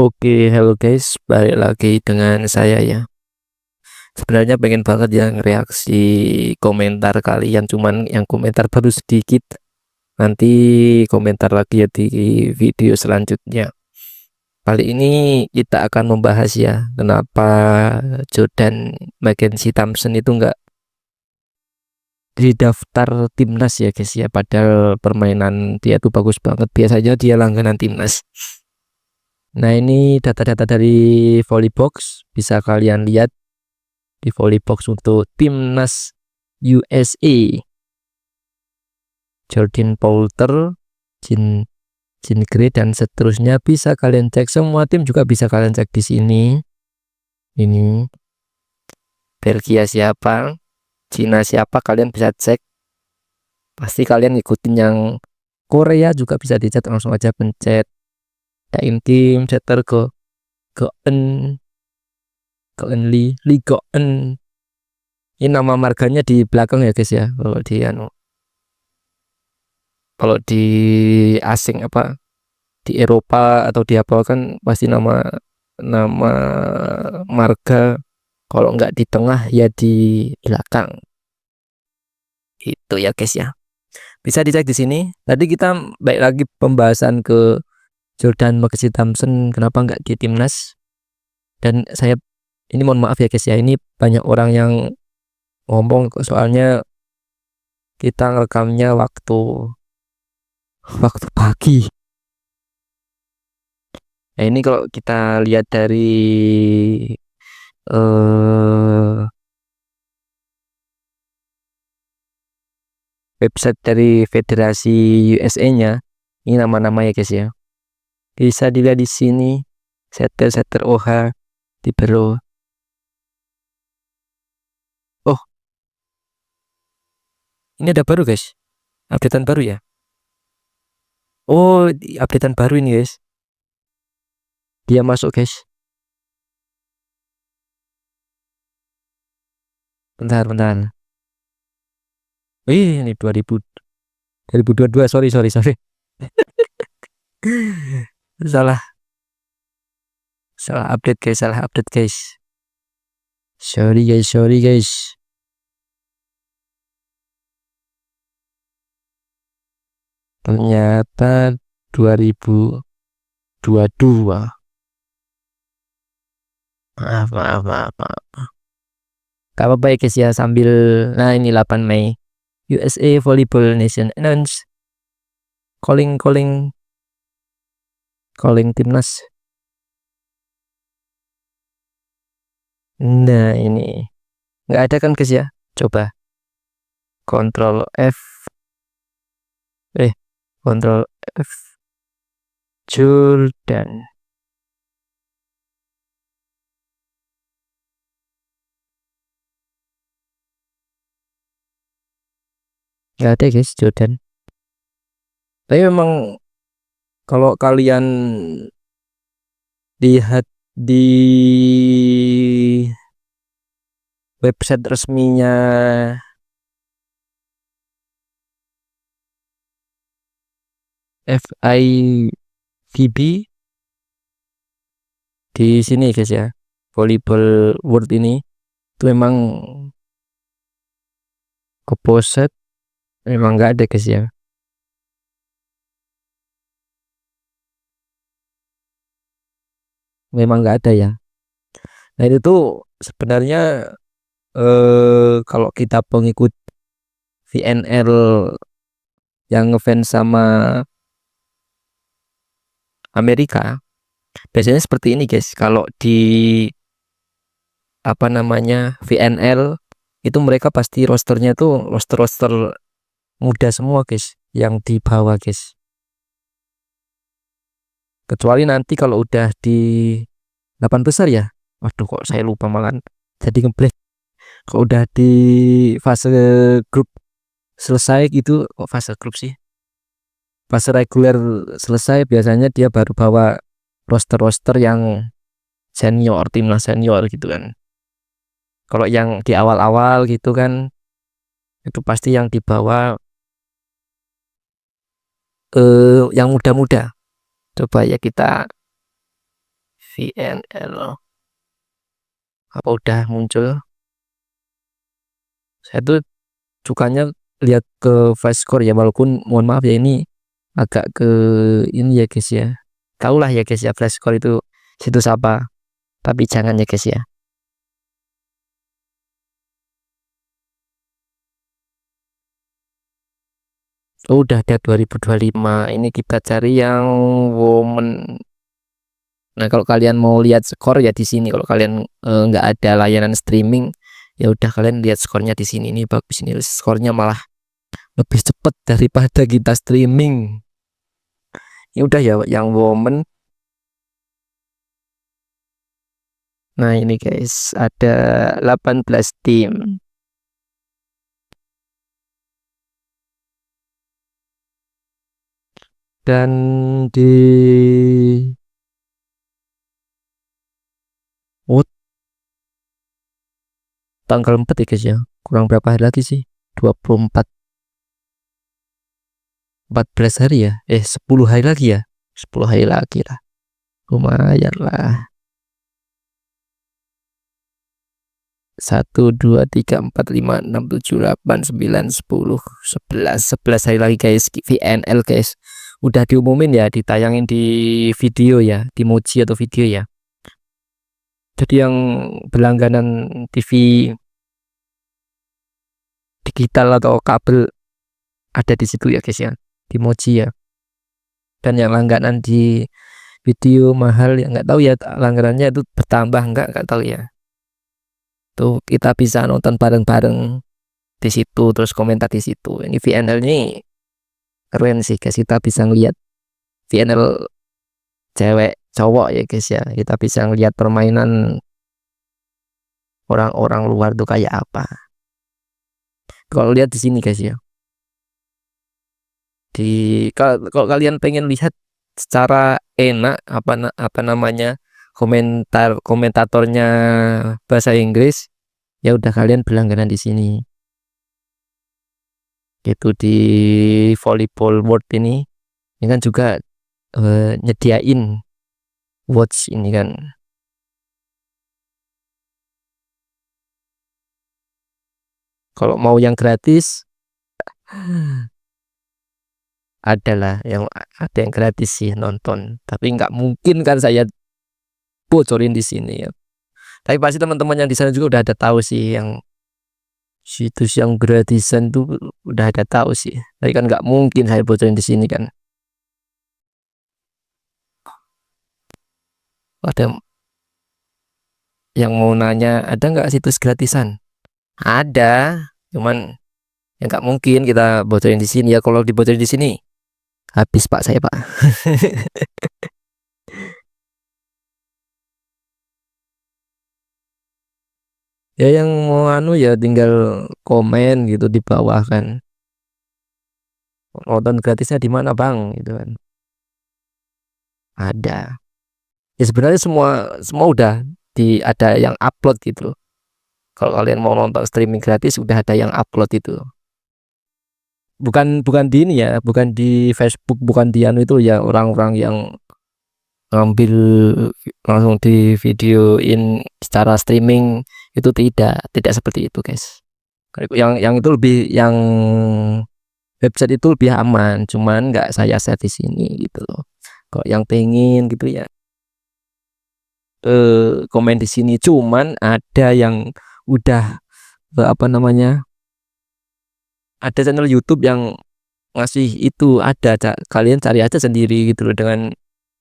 Oke, halo guys, balik lagi dengan saya ya. Sebenarnya pengen banget yang reaksi komentar kalian, cuman yang komentar baru sedikit. Nanti komentar lagi ya di video selanjutnya. Kali ini kita akan membahas ya, kenapa Jordan Mackenzie Thompson itu nggak di daftar timnas ya guys ya. Padahal permainan dia tuh bagus banget. Biasanya dia langganan timnas. Nah, ini data-data dari Volleybox bisa kalian lihat di Volleybox untuk timnas USA. Jordan Poulter, Jean Jean Grey dan seterusnya bisa kalian cek, semua tim juga bisa kalian cek di sini. Ini Belgia siapa, Cina siapa, kalian bisa cek. Pasti kalian ngikutin yang Korea juga bisa dicet, langsung aja pencet Daim Kim Setter Goen Lee Goen. Ini nama marganya di belakang ya guys ya. Kalau di asing apa di Eropa atau di apa kan pasti nama nama marga, kalau nggak di tengah ya di belakang. Itu ya guys ya. Bisa dicek di sini. Tadi kita baik lagi pembahasan ke Jordan Mackenzie Thompson, kenapa nggak di timnas. Dan saya ini mohon maaf ya guys ya, ini banyak orang yang ngomong soalnya kita ngerekamnya waktu pagi. Nah, ini kalau kita lihat dari website dari Federasi USA-nya, ini nama-nama ya guys ya. Bisa dilihat di sini, setter OH di Bro. Oh, ini ada baru guys, updatean baru ya. Oh, updatean baru ini guys. Dia masuk guys. Bentar. Ini 2022, sorry. salah salah update guys. Sorry guys. Ternyata 2022. Maaf. Gak apa-apa ya guys ya, sambil. Nah, ini 8 Mei USA Volleyball Nation announce calling timnas. Nah, ini nggak ada kan guys ya. Coba Ctrl F Jordan. Nggak ada guys Jordan. Tapi memang kalau kalian lihat di website resminya FIVB di sini guys ya, Volleyball World ini itu memang keposet, memang nggak ada guys ya. Memang nggak ada ya. Nah, itu tuh sebenarnya kalau kita pengikut VNL yang ngefans sama Amerika, biasanya seperti ini guys. Kalau di apa namanya VNL itu mereka pasti rosternya tuh roster muda semua guys, yang di bawah guys. Kecuali nanti kalau udah di 8 besar ya. Waduh, kok saya lupa malah jadi ngeblank. Kalau udah di fase grup selesai gitu, kok fase grup sih, fase reguler selesai, biasanya dia baru bawa roster yang senior, timnas senior gitu kan. Kalau yang di awal-awal gitu kan, itu pasti yang dibawa yang muda-muda. Coba ya kita VNL apa udah muncul? Saya tuh sukanya lihat ke flash score ya, walaupun mohon maaf ya ini agak ke ini ya guys ya. Tahu lah ya guys ya, flash score itu situs apa. Tapi jangan ya guys ya. Oh, udah ada 2025. Ini kita cari yang woman. Nah, kalau kalian mau lihat skor ya di sini. Kalau kalian nggak ada layanan streaming, ya udah kalian lihat skornya di sini. Ini bagus, ini skornya malah lebih cepat daripada kita streaming. Ini udah ya yang woman. Nah, ini guys, ada 18 tim. Dan di oh, tanggal 4 ya guys ya. Kurang berapa hari lagi sih? 24 14 hari ya. 10 hari lagi ya. 10 hari lagi lah. Lumayan lah. 1 2 3 4 5 6 7 8 9 10 11 hari lagi guys. VNL guys. Udah diumumin ya, ditayangin di video ya, di Moji atau video ya. Jadi yang berlangganan TV digital atau kabel ada di situ ya guys ya, di Moji ya. Dan yang langganan di video mahal ya nggak tahu ya, langganannya itu bertambah nggak tahu ya. Tuh kita bisa nonton bareng-bareng di situ, terus komentar di situ. Ini VNL ini keren sih guys, kita bisa ngeliat VNL cewek cowok ya guys ya, kita bisa ngeliat permainan orang-orang luar tuh kayak apa. Kalau lihat di sini guys ya, kalau kalian pengen lihat secara enak apa namanya komentatornya bahasa Inggris, ya udah kalian berlangganan di sini. Itu di Volleyball World ini kan juga nyediain watch ini kan. Kalau mau yang gratis ada yang gratis sih nonton, tapi nggak mungkin kan saya bocorin di sini ya. Tapi pasti teman-teman yang di sana juga udah ada tahu sih, yang situs yang gratisan tuh udah ada tahu sih. Tapi kan nggak mungkin saya bocorin di sini kan. Ada yang mau nanya, ada nggak situs gratisan? Ada, cuman ya nggak mungkin kita bocorin di sini ya. Kalau dibocorin di sini, habis pak saya pak. Ya yang mau anu ya tinggal komen gitu di bawah kan. Nonton gratisnya di mana bang? Gitu kan. Ada. Ya sebenarnya semua semua udah ada yang upload gitu. Kalau kalian mau nonton streaming gratis udah ada yang upload itu. Bukan di ini ya, bukan di Facebook, bukan di anu itu ya, orang-orang yang ngambil langsung di videoin secara streaming itu tidak seperti itu guys. Yang itu lebih, yang website itu lebih aman, cuman nggak saya share di sini gitu loh. Kok yang pengen gitu ya komen di sini, cuman ada yang udah apa namanya, ada channel YouTube yang ngasih itu, ada kalian cari aja sendiri gitu loh, dengan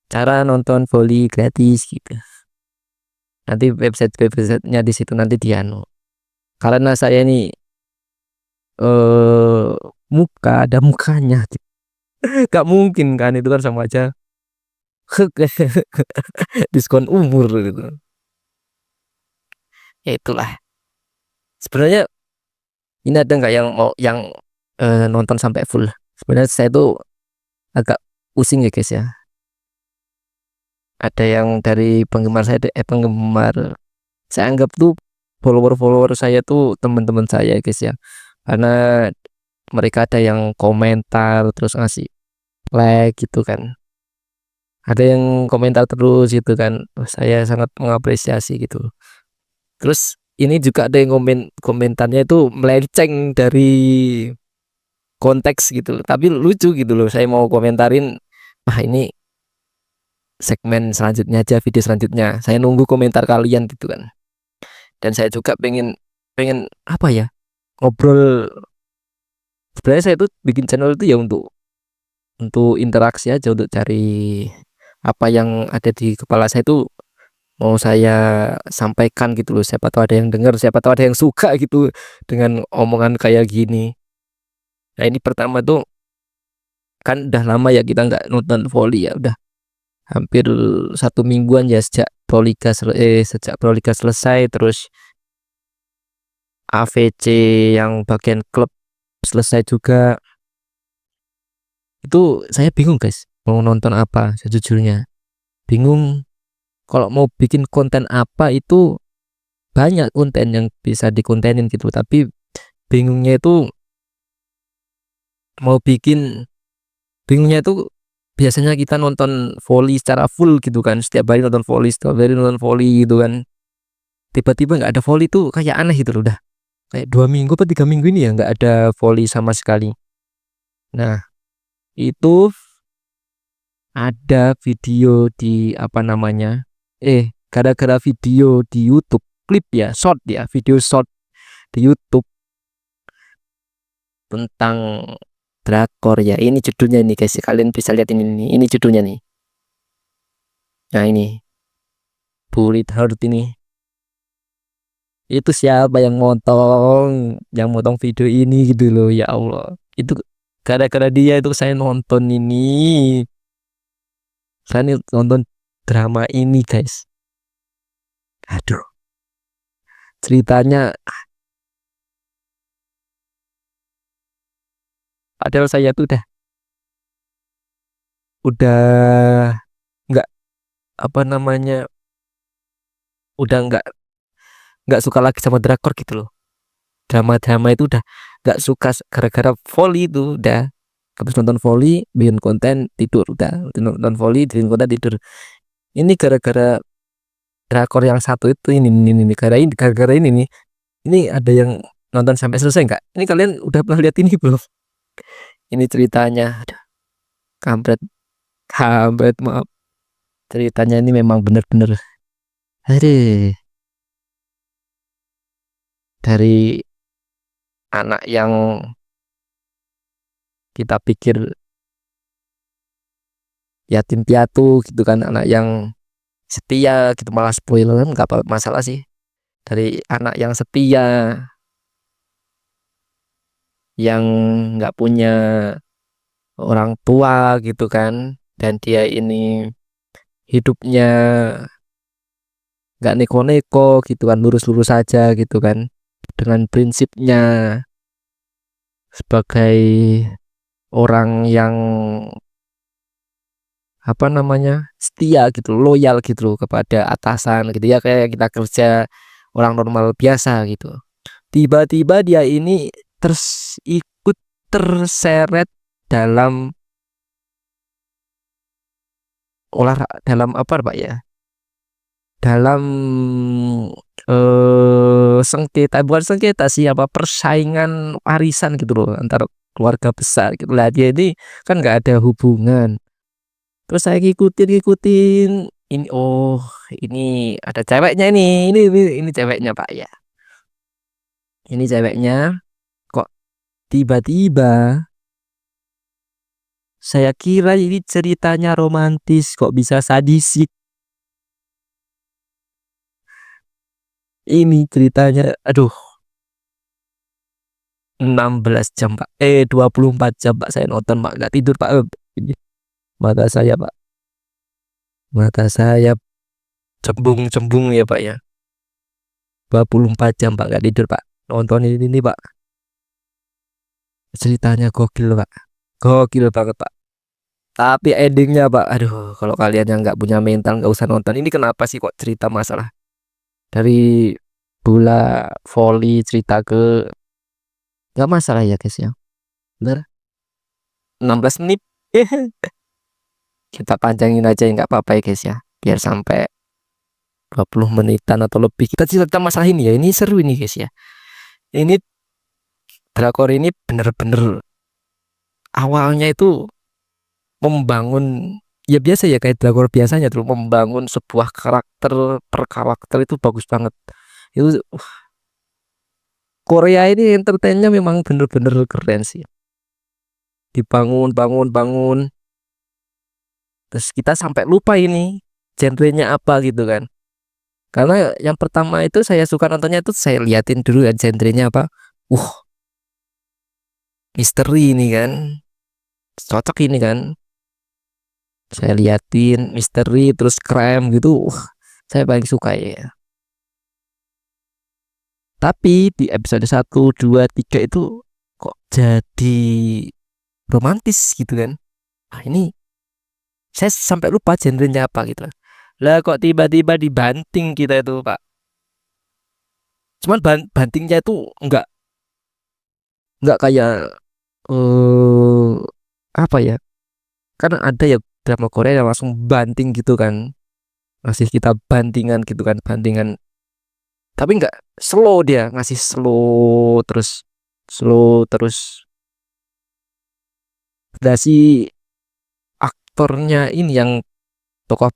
cara nonton volley gratis gitu. Nanti websitenya di situ nanti dianu. Karena saya ini ada mukanya gitu. Gak mungkin kan, itu kan sama aja diskon umur gitu. Ya itulah. Sebenarnya ini ada nggak yang mau yang nonton sampai full? Sebenarnya saya tuh agak pusing ya guys ya. Ada yang dari penggemar saya, penggemar saya anggap tuh follower saya tuh teman-teman saya guys ya. Karena mereka ada yang komentar terus ngasih like gitu kan. ada yang komentar terus gitu kan. Saya sangat mengapresiasi gitu. Terus ini juga ada yang komentarnya itu melenceng dari konteks gitu loh. Tapi lucu gitu loh. Saya mau komentarin, ini segmen selanjutnya aja, video selanjutnya. Saya nunggu komentar kalian gitu kan. Dan saya juga pengen pengen apa ya? Ngobrol. Sebenarnya saya tuh bikin channel itu ya untuk interaksi aja, untuk cari apa yang ada di kepala saya itu mau saya sampaikan gitu loh. Siapa tahu ada yang dengar, siapa tahu ada yang suka gitu dengan omongan kayak gini. Nah ini pertama tuh, kan udah lama ya kita nggak nonton volley ya, udah hampir 1 mingguan ya sejak Proliga selesai, terus AVC yang bagian klub selesai juga. Itu saya bingung guys, mau nonton apa sejujurnya. Bingung kalau mau bikin konten apa. Itu banyak konten yang bisa dikontenin gitu, tapi bingungnya itu mau bikin bingungnya itu biasanya kita nonton volley secara full gitu kan, setiap hari nonton volley, setiap hari nonton volley gitu kan, tiba-tiba nggak ada volley tuh kayak aneh gitu loh. Udah kayak 2 minggu atau 3 minggu ini ya nggak ada volley sama sekali. Nah itu ada video di apa namanya, gara-gara video di YouTube, klip ya, short ya, video short di YouTube tentang drakor ya. Ini judulnya nih guys, kalian bisa lihat ini judulnya nih. Nah ini Bullet Heart ini. Itu siapa yang motong video ini gitu loh, ya Allah. Itu gara-gara dia itu saya nonton ini. Saya nonton drama ini guys. Aduh, ceritanya padahal saya tuh udah nggak apa namanya, udah nggak suka lagi sama drakor gitu loh. Drama-drama itu udah nggak suka gara-gara volley itu. Udah habis nonton volley bikin konten tidur, udah nonton volley bikin konten tidur. Ini gara-gara drakor yang satu itu, ini gara-gara ini nih. Ini ada yang nonton sampai selesai nggak? Ini kalian udah pernah lihat ini belum? Ini ceritanya, aduh, kampret, kampret, maaf. Ceritanya ini memang bener-bener, aduh, dari anak yang kita pikir yatim piatu gitu kan, anak yang setia gitu, malah spoiler kan nggak masalah sih. Dari anak yang setia, yang nggak punya orang tua gitu kan, dan dia ini hidupnya nggak neko-neko gitu kan, lurus-lurus aja gitu kan, dengan prinsipnya sebagai orang yang apa namanya, setia gitu, loyal gitu loh kepada atasan gitu ya, kayak kita kerja orang normal biasa gitu. Tiba-tiba dia ini ikut terseret dalam dalam apa Pak ya, dalam sengketa, bukan sengketa sih, apa, persaingan warisan gitu loh antara keluarga besar gitu lah. Dia ini kan nggak ada hubungan. Terus saya ngikutin ini, oh ini ada ceweknya ini ceweknya Pak ya, ini ceweknya. Kok tiba-tiba saya kira ini ceritanya romantis, kok bisa sadisik. Ini ceritanya, aduh, 16 jam Pak, 24 jam Pak saya nonton Pak, nggak tidur Pak. Ini mata saya Pak, mata saya cembung-cembung ya Pak ya. 24 jam Pak nggak tidur Pak, nonton ini Pak. Ceritanya gokil Pak, gokil banget Pak. Tapi endingnya Pak, aduh, kalau kalian yang nggak punya mental nggak usah nonton. Ini kenapa sih kok cerita masalah dari bola volley cerita ke, nggak masalah ya guys ya, bener, 16 menit. Kita panjangin aja ya, nggak apa-apa ya guys ya, biar sampai 20 menitan atau lebih. Kita cerita masalah ini ya, ini seru ini guys ya. Ini drakor ini bener-bener awalnya itu membangun, ya biasa ya kayak drakor biasanya tuh, membangun sebuah karakter per karakter itu bagus banget. Itu Korea ini entertainnya memang bener-bener keren sih. Dibangun, bangun, bangun. Terus kita sampai lupa ini genrenya apa gitu kan. Karena yang pertama itu saya suka nontonnya itu saya liatin dulu ya genrenya apa. Misteri ini kan. Cocok ini kan. Saya liatin misteri terus crime gitu. Saya paling suka ya. Tapi di episode 1, 2, 3 itu kok jadi romantis gitu kan. Nah, ini saya sampai lupa genrenya apa gitu lah, kok tiba-tiba dibanting kita itu Pak. Cuman bantingnya itu nggak kayak apa ya, karena ada ya drama Korea yang langsung banting gitu kan, ngasih kita bantingan gitu kan, bantingan, tapi nggak slow, dia ngasih slow terus dari aktornya ini yang tokoh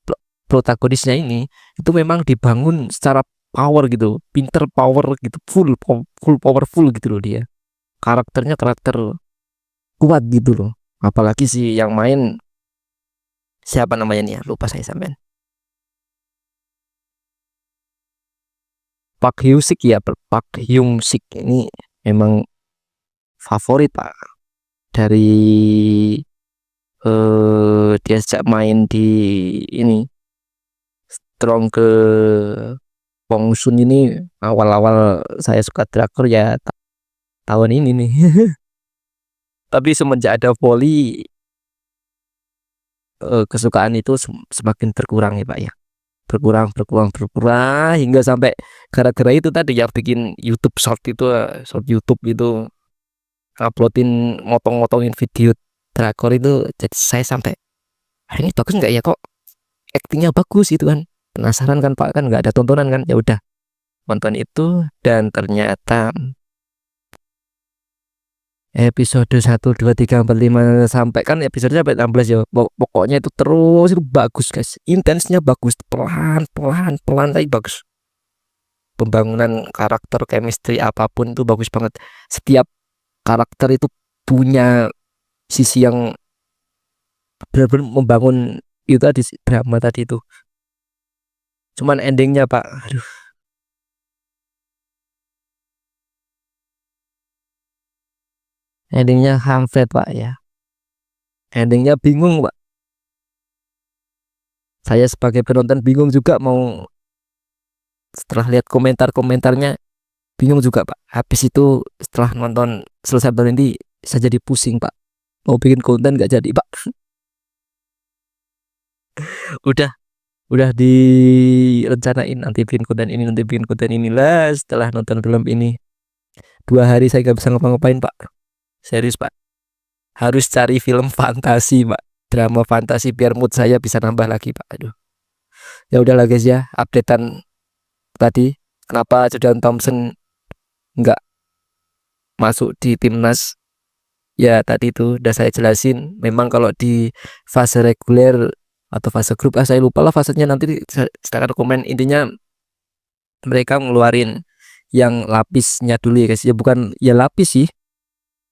protagonisnya ini itu memang dibangun secara power gitu, pinter power gitu, full powerful gitu loh, dia karakternya karakter kuat gitu loh. Apalagi sih yang main siapa namanya nih ya, lupa saya sampean. Park Hyung Sik ya, Park Hyung Sik ini memang favorit Pak dari dia sejak main di ini Strong ke Wong Sun ini. Awal-awal saya suka drakor ya tahun ini nih. Tapi semenjak ada Volley, kesukaan itu semakin berkurang ya Pak ya, berkurang hingga sampai gara-gara itu tadi yang bikin YouTube short itu, short YouTube itu uploadin motong-motongin video drakor itu, jadi saya sampai ini bagus nggak ya, kok aktingnya bagus itu kan, penasaran kan Pak, kan nggak ada tontonan kan, ya udah nonton itu. Dan ternyata episode 1, 2, 3, 4, 5 sampai kan episode sampai 16 ya, pokoknya itu terus itu bagus guys, intensnya bagus, pelan pelan pelan tapi bagus. Pembangunan karakter, chemistry apapun itu bagus banget. Setiap karakter itu punya sisi yang benar-benar membangun itu tadi, drama tadi itu. Cuman endingnya Pak, aduh, endingnya hamfret Pak ya, endingnya bingung Pak. Saya sebagai penonton bingung juga, mau setelah lihat komentar-komentarnya bingung juga Pak. Habis itu setelah nonton selesai berhenti, saya jadi pusing Pak, mau bikin konten nggak jadi Pak. udah udah direncanain nanti bikin konten ini, nanti bikin konten inilah setelah nonton film ini. 2 hari saya nggak bisa ngapa-ngapain Pak, serius Pak, harus cari film fantasi Pak, drama fantasi biar mood saya bisa nambah lagi Pak. Aduh, ya udahlah guys ya, updatean tadi kenapa Jordan Thompson nggak masuk di timnas. Ya tadi itu udah saya jelasin, memang kalau di fase reguler atau fase grup, saya lupa lah fasenya, nanti silahkan komen. Intinya mereka ngeluarin yang lapisnya dulu ya guys ya, bukan ya lapis sih,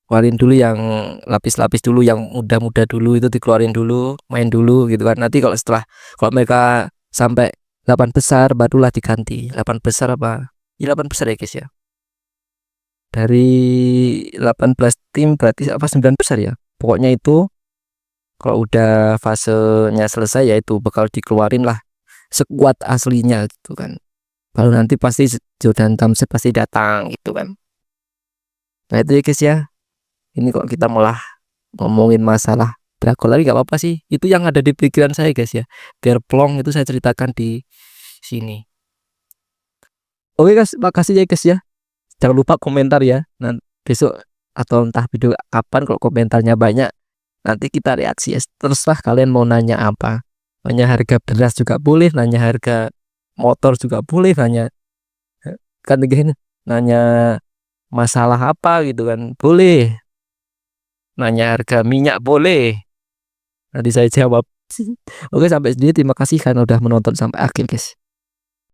keluarin dulu yang lapis-lapis dulu, yang muda-muda dulu itu dikeluarin dulu, main dulu gitu kan. Nanti kalau mereka sampai 8 besar barulah diganti. 8 besar apa? Ya 8 besar ya guys ya. Dari 18 tim berarti apa 9 besar ya. Pokoknya itu kalau udah fasenya selesai ya itu bakal dikeluarin lah sekuat aslinya gitu kan. Baru nanti pasti Jordan Thompson pasti datang gitu kan. Nah itu ya guys ya. Ini kok kita malah ngomongin masalah drakor lagi, gak apa-apa sih. Itu yang ada di pikiran saya guys ya. Biar plong itu saya ceritakan di sini. Oke guys, makasih ya guys ya. Jangan lupa komentar ya. Nanti besok atau entah video kapan, kalau komentarnya banyak Nanti kita reaksi ya. Terserah kalian mau nanya apa. Nanya harga beras juga boleh, nanya harga motor juga boleh, nanya kan again, nanya masalah apa gitu kan boleh, nanya harga minyak boleh. Nanti saya jawab. Oke, sampai sini. Terima kasih kan udah menonton sampai akhir, guys.